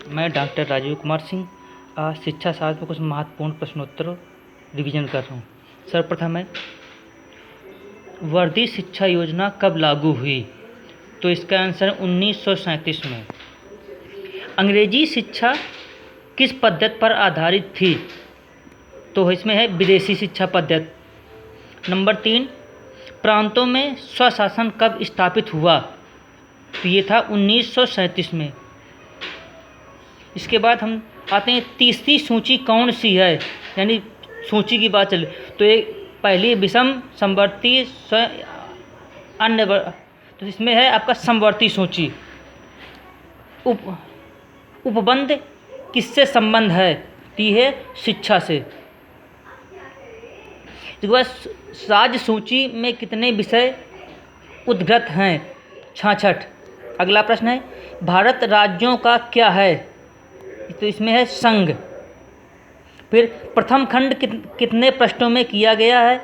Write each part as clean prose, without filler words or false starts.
मैं डॉक्टर राजीव कुमार सिंह आज शिक्षा शास्त्र में कुछ महत्वपूर्ण प्रश्नोत्तर रिवीजन कर रहा हूँ। सर्वप्रथम है, वर्दी शिक्षा योजना कब लागू हुई? तो इसका आंसर 1937 में। अंग्रेजी शिक्षा किस पद्धति पर आधारित थी? तो इसमें है विदेशी शिक्षा पद्धति। नंबर 3, प्रांतों में स्वशासन कब स्थापित हुआ? तो ये था 1937 में। इसके बाद हम आते हैं, तीसरी सूची कौन सी है? यानी सूची की बात चले तो एक पहली विषम समवर्ती अन्य तो इसमें है आपका समवर्ती सूची। उपबंध किससे संबंध है? ती है शिक्षा से। इसके बाद राज्य सूची में कितने विषय उद्गत हैं? 66। अगला प्रश्न है, भारत राज्यों का क्या है? तो इसमें है संघ। फिर प्रथम खंड कितने पृष्ठों में किया गया है?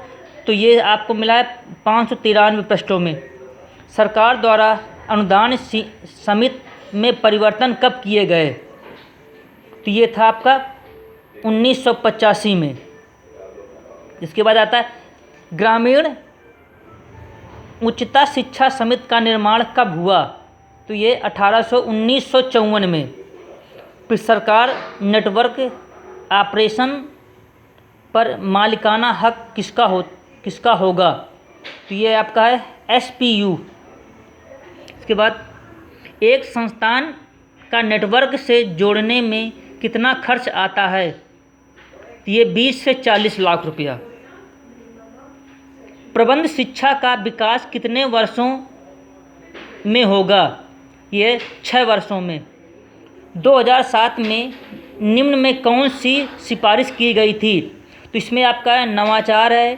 तो ये आपको मिला है 593 पृष्ठों में। सरकार द्वारा अनुदान समिति में परिवर्तन कब किए गए? तो ये था आपका 1985 में। इसके बाद आता है, ग्रामीण उच्चतर शिक्षा समिति का निर्माण कब हुआ? तो ये 1954 में। फिर सरकार नेटवर्क ऑपरेशन पर मालिकाना हक किसका होगा? तो ये आपका है SPU। इसके बाद, एक संस्थान का नेटवर्क से जोड़ने में कितना खर्च आता है? तो ये 20 से 40 लाख रुपया। प्रबंध शिक्षा का विकास कितने वर्षों में होगा? ये 6 वर्षों में। 2007 में निम्न में कौन सी सिफारिश की गई थी? तो इसमें आपका है नवाचार है,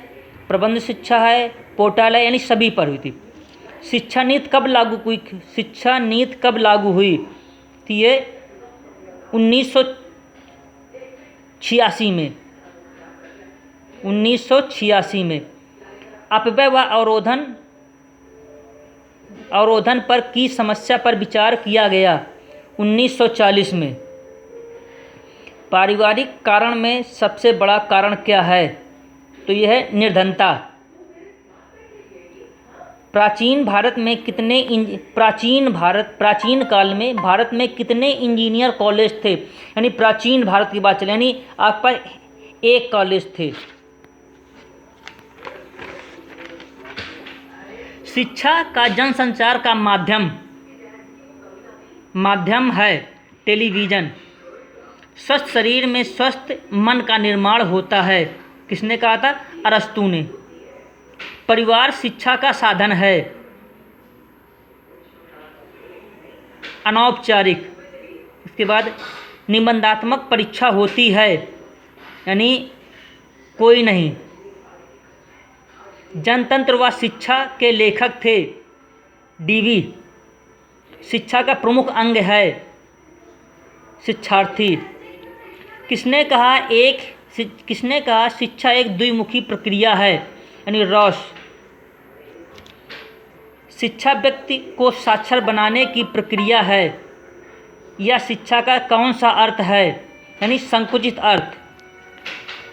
प्रबंध शिक्षा है, पोर्टल है, यानी सभी पर हुई थी। शिक्षा नीति कब लागू हुई? तो ये 1986 में। 1986 में। अपव्यय व अवरोधन पर की समस्या पर विचार किया गया 1940 में। पारिवारिक कारण में सबसे बड़ा कारण क्या है? तो यह है निर्धनता। प्राचीन काल में भारत में कितने इंजीनियर कॉलेज थे? यानी प्राचीन भारत की बात चले, यानी आप पर एक कॉलेज थे। शिक्षा का जनसंचार का माध्यम है टेलीविज़न। स्वस्थ शरीर में स्वस्थ मन का निर्माण होता है। किसने कहा था? अरस्तू ने। परिवार शिक्षा का साधन है। अनौपचारिक। इसके बाद, निबंधात्मक परीक्षा होती है, यानी कोई नहीं। जनतंत्र व शिक्षा के लेखक थे DV। शिक्षा का प्रमुख अंग है शिक्षार्थी। किसने कहा शिक्षा एक द्विमुखी प्रक्रिया है? यानी रॉस। शिक्षा व्यक्ति को साक्षर बनाने की प्रक्रिया है। यह शिक्षा का कौन सा अर्थ है? यानी संकुचित अर्थ।